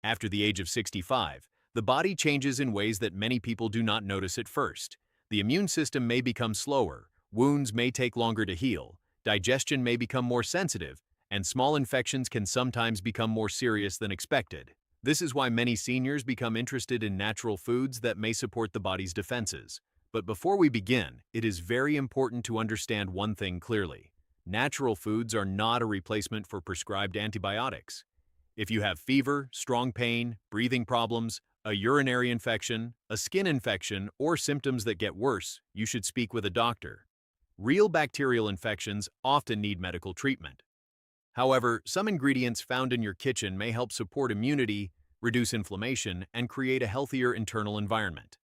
After the age of 65, the body changes in ways that many people do not notice at first. The immune system may become slower, wounds may take longer to heal, digestion may become more sensitive, and small infections can sometimes become more serious than expected. This is why many seniors become interested in natural foods that may support the body's defenses. But before we begin, it is very important to understand one thing clearly. Natural foods are not a replacement for prescribed antibiotics. If you have fever, strong pain, breathing problems, a urinary infection, a skin infection, or symptoms that get worse, you should speak with a doctor. Real bacterial infections often need medical treatment. However, some ingredients found in your kitchen may help support immunity, reduce inflammation, and create a healthier internal environment.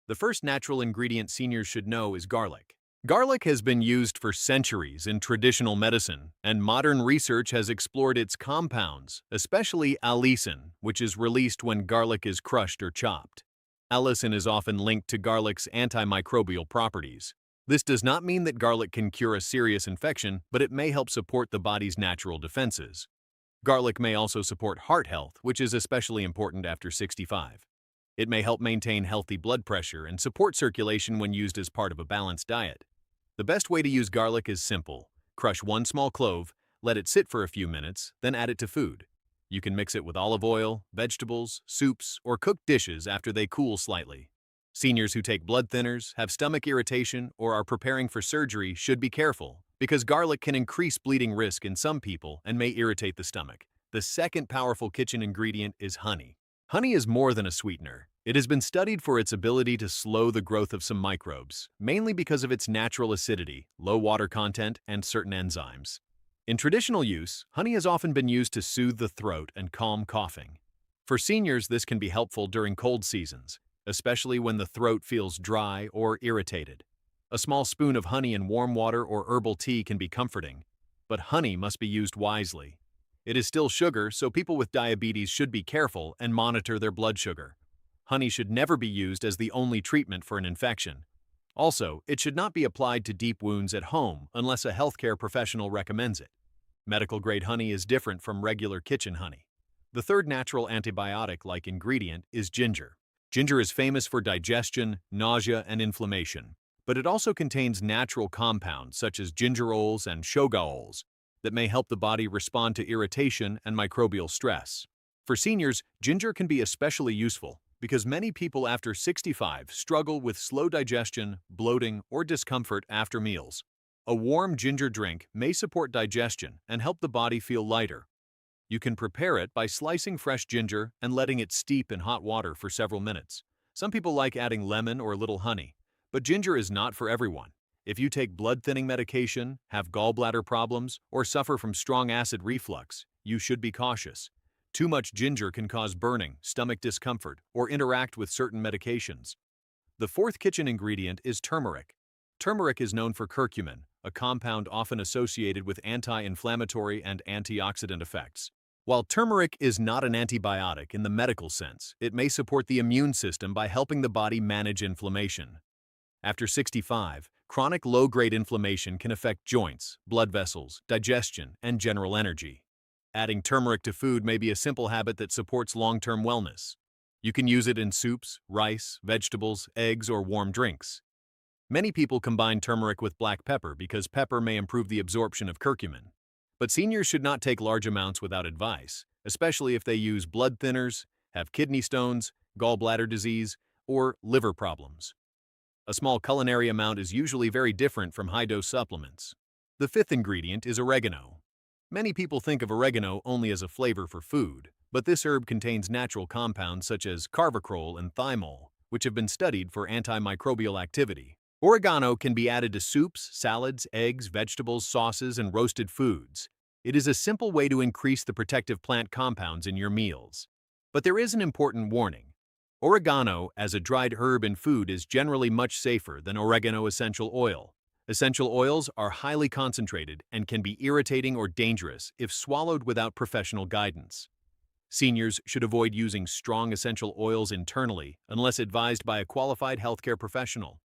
The first natural ingredient seniors should know is garlic. Garlic has been used for centuries in traditional medicine, and modern research has explored its compounds, especially allicin, which is released when garlic is crushed or chopped. Allicin is often linked to garlic's antimicrobial properties. This does not mean that garlic can cure a serious infection, but it may help support the body's natural defenses. Garlic may also support heart health, which is especially important after 65. It may help maintain healthy blood pressure and support circulation when used as part of a balanced diet. The best way to use garlic is simple. Crush one small clove, let it sit for a few minutes, then add it to food. You can mix it with olive oil, vegetables, soups, or cooked dishes after they cool slightly. Seniors who take blood thinners, have stomach irritation, or are preparing for surgery should be careful, because garlic can increase bleeding risk in some people and may irritate the stomach. The second powerful kitchen ingredient is honey. Honey is more than a sweetener. It has been studied for its ability to slow the growth of some microbes, mainly because of its natural acidity, low water content, and certain enzymes. In traditional use, honey has often been used to soothe the throat and calm coughing. For seniors, this can be helpful during cold seasons, especially when the throat feels dry or irritated. A small spoon of honey in warm water or herbal tea can be comforting, but honey must be used wisely. It is still sugar, so people with diabetes should be careful and monitor their blood sugar. Honey should never be used as the only treatment for an infection. Also, it should not be applied to deep wounds at home unless a healthcare professional recommends it. Medical-grade honey is different from regular kitchen honey. The third natural antibiotic-like ingredient is ginger. Ginger is famous for digestion, nausea, and inflammation, but it also contains natural compounds such as gingerols and shogaols that may help the body respond to irritation and microbial stress. For seniors, ginger can be especially useful because many people after 65 struggle with slow digestion, bloating, or discomfort after meals. A warm ginger drink may support digestion and help the body feel lighter. You can prepare it by slicing fresh ginger and letting it steep in hot water for several minutes. Some people like adding lemon or a little honey, but ginger is not for everyone. If you take blood-thinning medication, have gallbladder problems, or suffer from strong acid reflux, you should be cautious. Too much ginger can cause burning, stomach discomfort, or interact with certain medications. The fourth kitchen ingredient is turmeric. Turmeric is known for curcumin, a compound often associated with anti-inflammatory and antioxidant effects. While turmeric is not an antibiotic in the medical sense, it may support the immune system by helping the body manage inflammation. After 65, chronic low-grade inflammation can affect joints, blood vessels, digestion, and general energy. Adding turmeric to food may be a simple habit that supports long-term wellness. You can use it in soups, rice, vegetables, eggs, or warm drinks. Many people combine turmeric with black pepper because pepper may improve the absorption of curcumin. But seniors should not take large amounts without advice, especially if they use blood thinners, have kidney stones, gallbladder disease, or liver problems. A small culinary amount is usually very different from high-dose supplements. The fifth ingredient is oregano. Many people think of oregano only as a flavor for food, but this herb contains natural compounds such as carvacrol and thymol, which have been studied for antimicrobial activity. Oregano can be added to soups, salads, eggs, vegetables, sauces, and roasted foods. It is a simple way to increase the protective plant compounds in your meals. But there is an important warning. Oregano as a dried herb in food is generally much safer than oregano essential oil. Essential oils are highly concentrated and can be irritating or dangerous if swallowed without professional guidance. Seniors should avoid using strong essential oils internally unless advised by a qualified healthcare professional.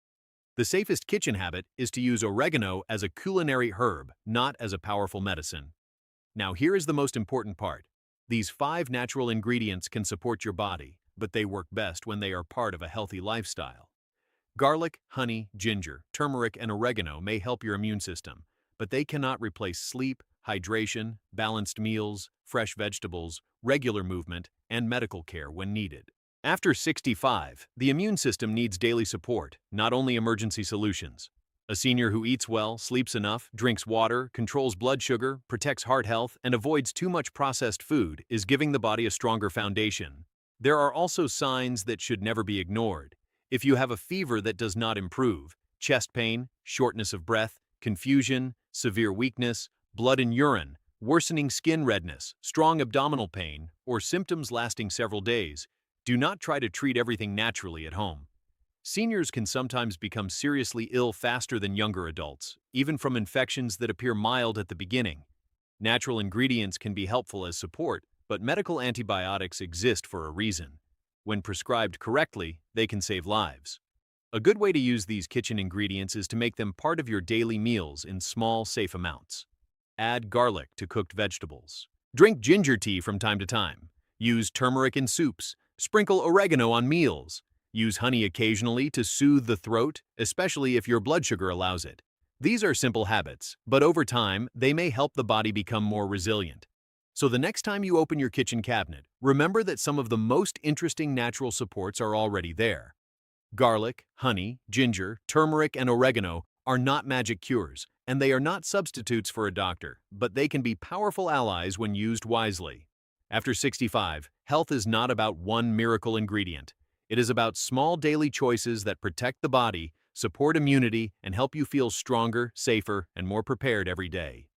The safest kitchen habit is to use oregano as a culinary herb, not as a powerful medicine. Now here is the most important part. These 5 natural ingredients can support your body, but they work best when they are part of a healthy lifestyle. Garlic, honey, ginger, turmeric, and oregano may help your immune system, but they cannot replace sleep, hydration, balanced meals, fresh vegetables, regular movement, and medical care when needed. After 65, the immune system needs daily support, not only emergency solutions. A senior who eats well, sleeps enough, drinks water, controls blood sugar, protects heart health, and avoids too much processed food is giving the body a stronger foundation. There are also signs that should never be ignored. If you have a fever that does not improve, chest pain, shortness of breath, confusion, severe weakness, blood in urine, worsening skin redness, strong abdominal pain, or symptoms lasting several days, do not try to treat everything naturally at home. Seniors can sometimes become seriously ill faster than younger adults, even from infections that appear mild at the beginning. Natural ingredients can be helpful as support, but medical antibiotics exist for a reason. When prescribed correctly, they can save lives. A good way to use these kitchen ingredients is to make them part of your daily meals in small, safe amounts. Add garlic to cooked vegetables. Drink ginger tea from time to time. Use turmeric in soups. Sprinkle oregano on meals. Use honey occasionally to soothe the throat, especially if your blood sugar allows it. These are simple habits, but over time, they may help the body become more resilient. So the next time you open your kitchen cabinet, remember that some of the most interesting natural supports are already there. Garlic, honey, ginger, turmeric, and oregano are not magic cures, and they are not substitutes for a doctor, but they can be powerful allies when used wisely. After 65, health is not about one miracle ingredient. It is about small daily choices that protect the body, support immunity, and help you feel stronger, safer, and more prepared every day.